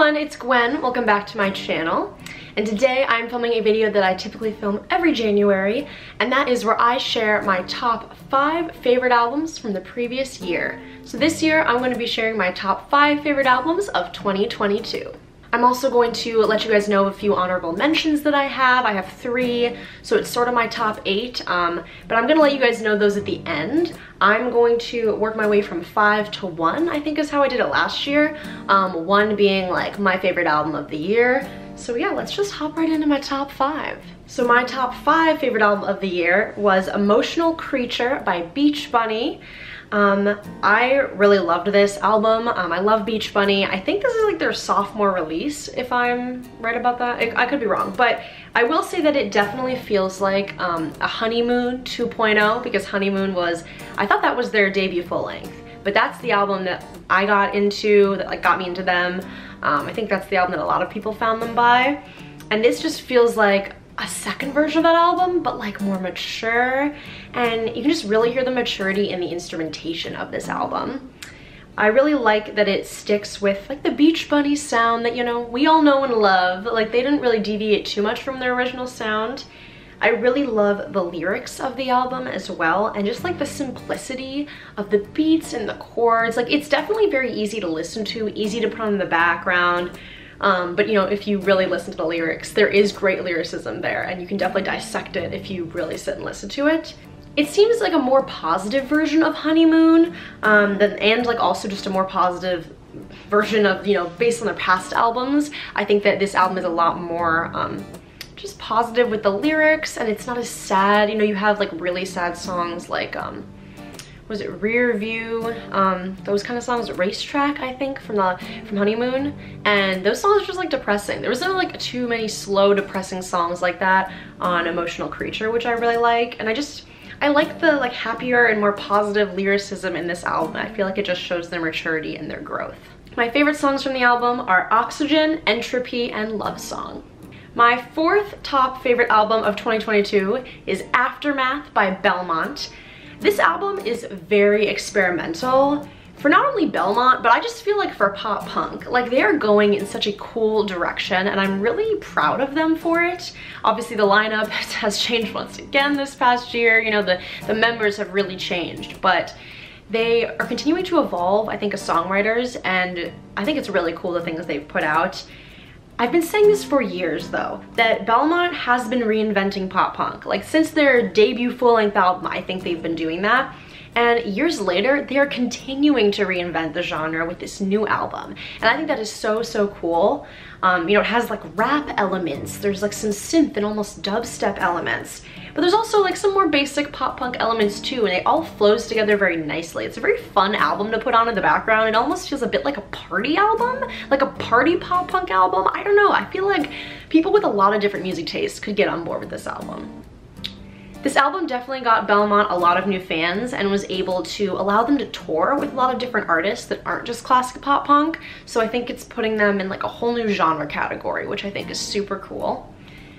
everyone, it's Gwen. Welcome back to my channel. And today I'm filming a video that I typically film every January, and that is where I share my top 5 favorite albums from the previous year. So this year I'm going to be sharing my top 5 favorite albums of 2022. I'm also going to let you guys know a few honorable mentions that I have. I have 3, so it's sort of my top 8, but I'm going to let you guys know those at the end. I'm going to work my way from 5 to 1, I think is how I did it last year. 1 being like my favorite album of the year. So yeah, let's just hop right into my top 5. So my top 5 favorite album of the year was Emotional Creature by Beach Bunny. I really loved this album. I love Beach Bunny. I think this is like their sophomore release, if I'm right about that. I could be wrong, but I will say that it definitely feels like a Honeymoon 2.0, because Honeymoon was, I thought that was their debut full length, but that's the album that I got into, that like got me into them. I think that's the album that a lot of people found them by, and this just feels like a second version of that album, but like more mature, and you can just really hear the maturity in the instrumentation of this album. I really like that it sticks with like the Beach Bunny sound that, you know, we all know and love. Like, they didn't really deviate too much from their original sound. I really love the lyrics of the album as well, and just like the simplicity of the beats and the chords. Like, it's definitely very easy to listen to, easy to put on in the background. But you know, if you really listen to the lyrics, there is great lyricism there, and you can definitely dissect it if you really sit and listen to it. It seems like a more positive version of Honeymoon, and like also just a more positive version of, you know, based on their past albums. I think that this album is a lot more just positive with the lyrics, and it's not as sad. You know, you have like really sad songs like was it Rear View, those kind of songs, Racetrack, I think, from Honeymoon, and those songs are just like depressing. There wasn't like too many slow depressing songs like that on Emotional Creature, which I really like, and I like the like happier and more positive lyricism in this album. I feel like it just shows their maturity and their growth. My favorite songs from the album are Oxygen, Entropy, and Love Song. My 4th top favorite album of 2022 is Aftermath by Belmont. This album is very experimental for not only Belmont, but I just feel like for pop punk. Like, they are going in such a cool direction, and I'm really proud of them for it. Obviously the lineup has changed once again this past year. You know, the members have really changed, but they are continuing to evolve, I think, as songwriters, and I think it's really cool the things they've put out. I've been saying this for years though, that Belmont has been reinventing pop punk. Like, since their debut full-length album, I think they've been doing that. And years later, they are continuing to reinvent the genre with this new album. And I think that is so, so cool. You know, it has like rap elements, there's like some synth and almost dubstep elements, but there's also like some more basic pop punk elements too, and it all flows together very nicely. It's a very fun album to put on in the background. It almost feels a bit like a party album, like a party pop punk album. I don't know, I feel like people with a lot of different music tastes could get on board with this album. This album definitely got Belmont a lot of new fans and was able to allow them to tour with a lot of different artists that aren't just classic pop punk. So I think it's putting them in like a whole new genre category, which I think is super cool.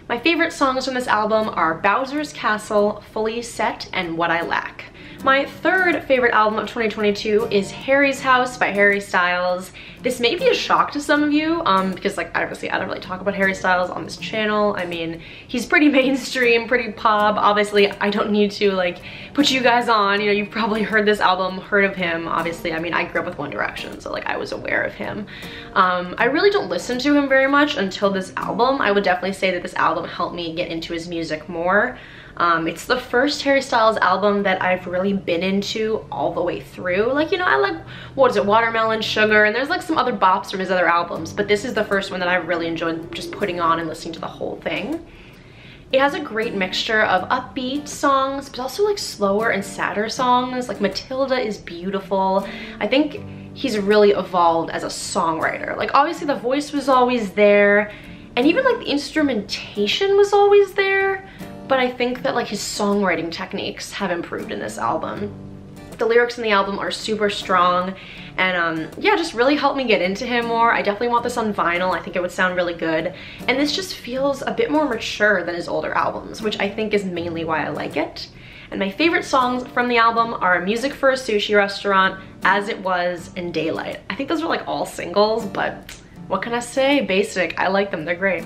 My favorite songs from this album are Bowser's Castle, Fully Set, and What I Lack. My 3rd favorite album of 2022 is Harry's House by Harry Styles. This may be a shock to some of you, because like obviously I don't really talk about Harry Styles on this channel. I mean, he's pretty mainstream, pretty pop. Obviously I don't need to like put you guys on, you know, you've probably heard this album, heard of him. Obviously, I mean, I grew up with One Direction, so like I was aware of him. I really don't listen to him very much until this album. I would definitely say that this album helped me get into his music more. It's the first Harry Styles album that I've really been into all the way through. Like, you know, I like, what is it, Watermelon Sugar, and there's like some other bops from his other albums, but this is the first one that I really enjoyed just putting on and listening to the whole thing. It has a great mixture of upbeat songs, but also like slower and sadder songs. Like, Matilda is beautiful. I think he's really evolved as a songwriter. Like, obviously the voice was always there, and even like the instrumentation was always there, but I think that like his songwriting techniques have improved in this album. The lyrics in the album are super strong, and yeah, just really helped me get into him more. I definitely want this on vinyl. I think it would sound really good, and this just feels a bit more mature than his older albums, which I think is mainly why I like it. And my favorite songs from the album are Music for a Sushi Restaurant, As It Was, and Daylight. I think those are like all singles, but what can I say? Basic. I like them, they're great.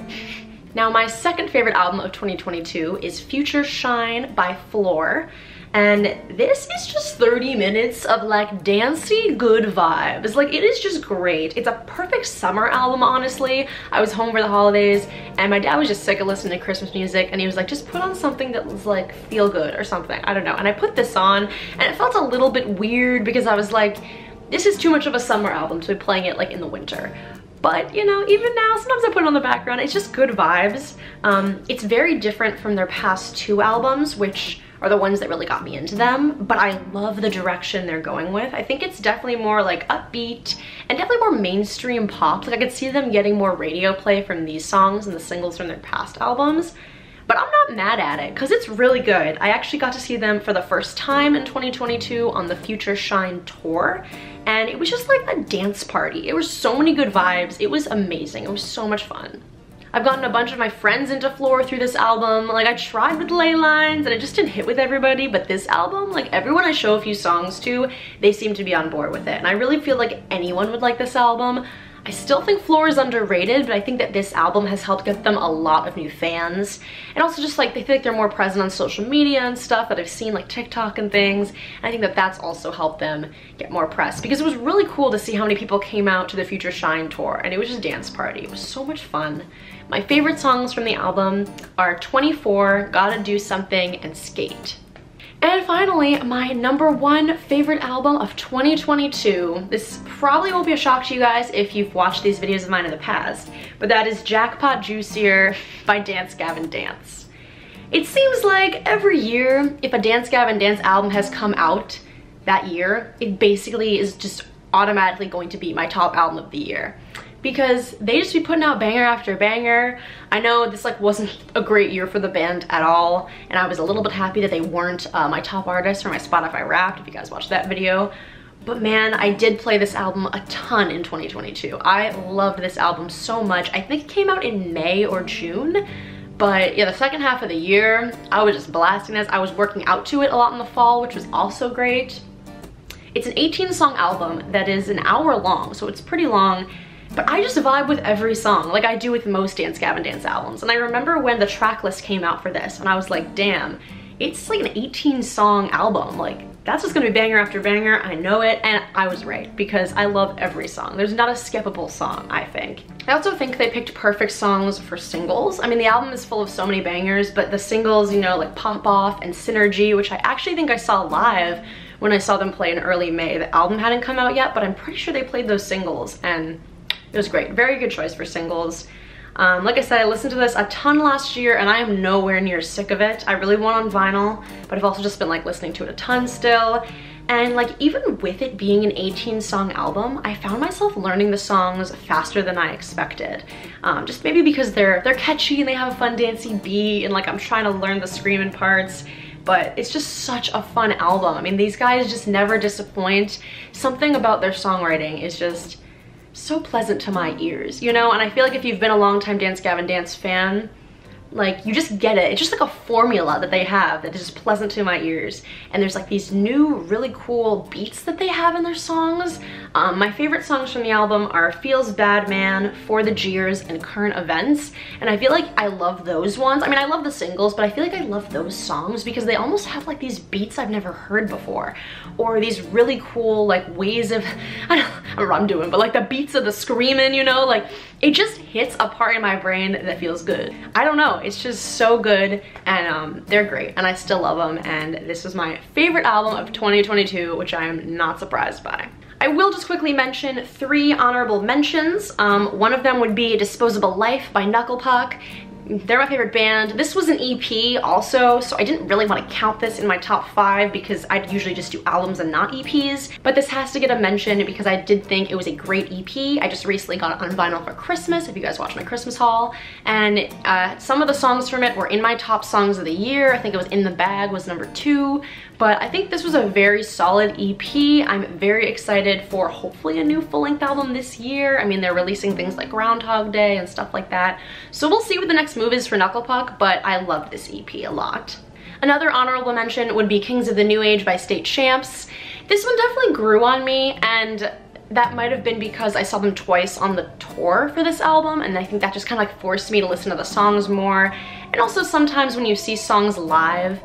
Now my second favorite album of 2022 is Future Shine by Flor. And this is just 30 minutes of like dancey good vibes. Like, it is just great. It's a perfect summer album, honestly. I was home for the holidays and my dad was just sick of listening to Christmas music, and he was like, just put on something that was like feel good or something. I don't know. And I put this on and it felt a little bit weird because I was like, this is too much of a summer album to be playing it like in the winter. But, you know, even now, sometimes I put it on the background. It's just good vibes. It's very different from their past two albums, which are the ones that really got me into them, but I love the direction they're going with. I think it's definitely more like upbeat and definitely more mainstream pop. Like, I could see them getting more radio play from these songs and the singles from their past albums, but I'm not mad at it because it's really good. I actually got to see them for the first time in 2022 on the Future Shine tour, and it was just like a dance party. It was so many good vibes. It was amazing. It was so much fun. I've gotten a bunch of my friends into Flor through this album. Like, I tried with Ley Lines and it just didn't hit with everybody, but this album, like, everyone I show a few songs to, they seem to be on board with it. And I really feel like anyone would like this album. I still think Flor is underrated, but I think that this album has helped get them a lot of new fans. And also just like, they feel like they're more present on social media and stuff that I've seen, like TikTok and things. And I think that that's also helped them get more press, because it was really cool to see how many people came out to the Future Shine tour, and it was just a dance party. It was so much fun. My favorite songs from the album are 24, Gotta Do Something, and Skate. And finally, my #1 favorite album of 2022. This probably won't be a shock to you guys if you've watched these videos of mine in the past, but that is Jackpot Jucier by Dance Gavin Dance. It seems like every year, if a Dance Gavin Dance album has come out that year, it basically is just automatically going to be my top album of the year, because they just be putting out banger after banger. I know this like wasn't a great year for the band at all, and I was a little bit happy that they weren't my top artist for my Spotify Wrapped, if you guys watched that video. But man, I did play this album a ton in 2022. I loved this album so much. I think it came out in May or June, but yeah, the second half of the year, I was just blasting this. I was working out to it a lot in the fall, which was also great. It's an 18-song album that is an hour long, so it's pretty long. But I just vibe with every song, like I do with most Dance Gavin Dance albums. And I remember when the track list came out for this, and I was like, damn, it's like an 18-song album. Like, that's just gonna be banger after banger, I know it, and I was right, because I love every song. There's not a skippable song, I think. I also think they picked perfect songs for singles. I mean, the album is full of so many bangers, but the singles, you know, like Pop Off and Synergy, which I actually think I saw live when I saw them play in early May. The album hadn't come out yet, but I'm pretty sure they played those singles, and it was great. Very good choice for singles. Like I said, I listened to this a ton last year and I am nowhere near sick of it. I really want on vinyl, but I've also just been like listening to it a ton still. And like, even with it being an 18-song album, I found myself learning the songs faster than I expected. Just maybe because they're catchy and they have a fun dancey beat, and like I'm trying to learn the screaming parts. But it's just such a fun album. I mean, these guys just never disappoint. Something about their songwriting is just so pleasant to my ears, you know? And I feel like if you've been a longtime Dance Gavin Dance fan, like, you just get it. It's just like a formula that they have that is just pleasant to my ears. And there's like these new really cool beats that they have in their songs. My favorite songs from the album are Feels Bad Man, For the Jeers, and Current Events. And I feel like I love those ones. I mean, I love the singles, but I feel like I love those songs because they almost have like these beats I've never heard before. Or these really cool like ways of, I don't know what I'm doing, but like the beats of the screaming, you know? Like, it just hits a part in my brain that feels good. I don't know, it's just so good, and they're great, and I still love them, and this was my favorite album of 2022, which I am not surprised by. I will just quickly mention 3 honorable mentions. One of them would be Disposable Life by Knuckle. They're my favorite band. This was an EP also, so I didn't really want to count this in my top 5 because I'd usually just do albums and not EPs, but this has to get a mention because I did think it was a great EP. I just recently got it on vinyl for Christmas, if you guys watched my Christmas haul, and some of the songs from it were in my top songs of the year. I think it was In the Bag was number 2, but I think this was a very solid EP. I'm very excited for hopefully a new full-length album this year. I mean, they're releasing things like Groundhog Day and stuff like that, so we'll see what the next move is for Knuckle, but I love this EP a lot. Another honorable mention would be Kings of the New Age by State Champs. This one definitely grew on me, and that might have been because I saw them twice on the tour for this album, and I think that just kind of like forced me to listen to the songs more. And also sometimes when you see songs live,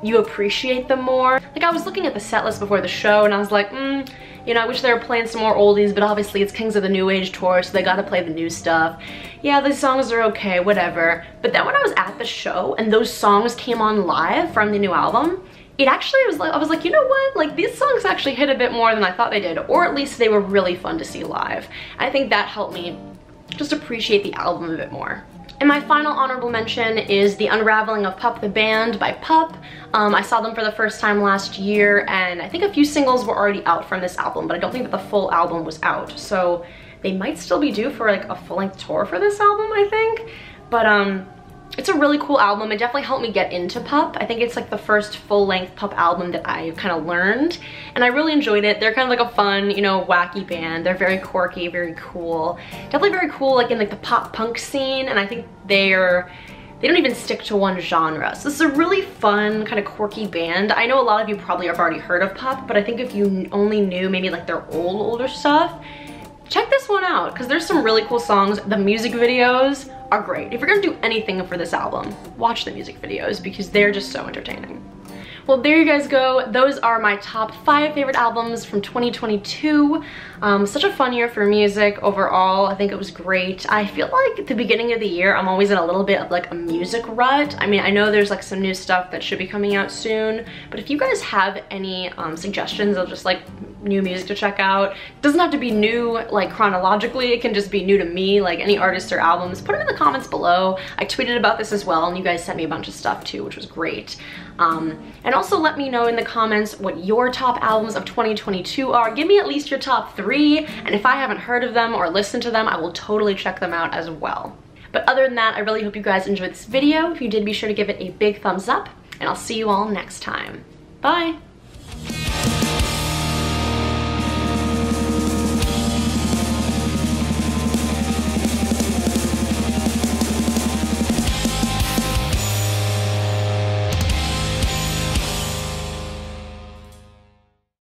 you appreciate them more. Like I was looking at the set list before the show and I was like, you know, I wish they were playing some more oldies, but obviously it's Kings of the New Age tour, so they gotta play the new stuff. Yeah, these songs are okay, whatever. But then when I was at the show and those songs came on live from the new album, it actually was like, I was like, you know what? Like these songs actually hit a bit more than I thought they did, or at least they were really fun to see live. I think that helped me just appreciate the album a bit more. And my final honorable mention is The Unraveling of Pup the Band by Pup. I saw them for the first time last year, and I think a few singles were already out from this album, but I don't think that the full album was out. So they might still be due for like a full-length tour for this album, I think. But it's a really cool album. It definitely helped me get into Pup. I think it's like the first full-length Pup album that I kind of learned, and I really enjoyed it. They're kind of like a fun, you know, wacky band. They're very quirky, very cool. Definitely very cool like in like the pop punk scene, and I think they don't even stick to one genre. So this is a really fun, kind of quirky band. I know a lot of you probably have already heard of Pup, but I think if you only knew maybe like their older stuff, check this one out, because there's some really cool songs. The music videos are great. If you're gonna do anything for this album, watch the music videos because they're just so entertaining. Well, there you guys go. Those are my top 5 favorite albums from 2022. Such a fun year for music overall. I think it was great. I feel like at the beginning of the year, I'm always in a little bit of like a music rut. I mean, I know there's like some new stuff that should be coming out soon, but if you guys have any suggestions of just like new music to check out, it doesn't have to be new like chronologically, it can just be new to me, like any artists or albums, put them in the comments below. I tweeted about this as well, and you guys sent me a bunch of stuff too, which was great. And also let me know in the comments what your top albums of 2022 are. Give me at least your top 3, and if I haven't heard of them or listened to them, I will totally check them out as well. But other than that, I really hope you guys enjoyed this video. If you did, be sure to give it a big thumbs up, and I'll see you all next time. Bye!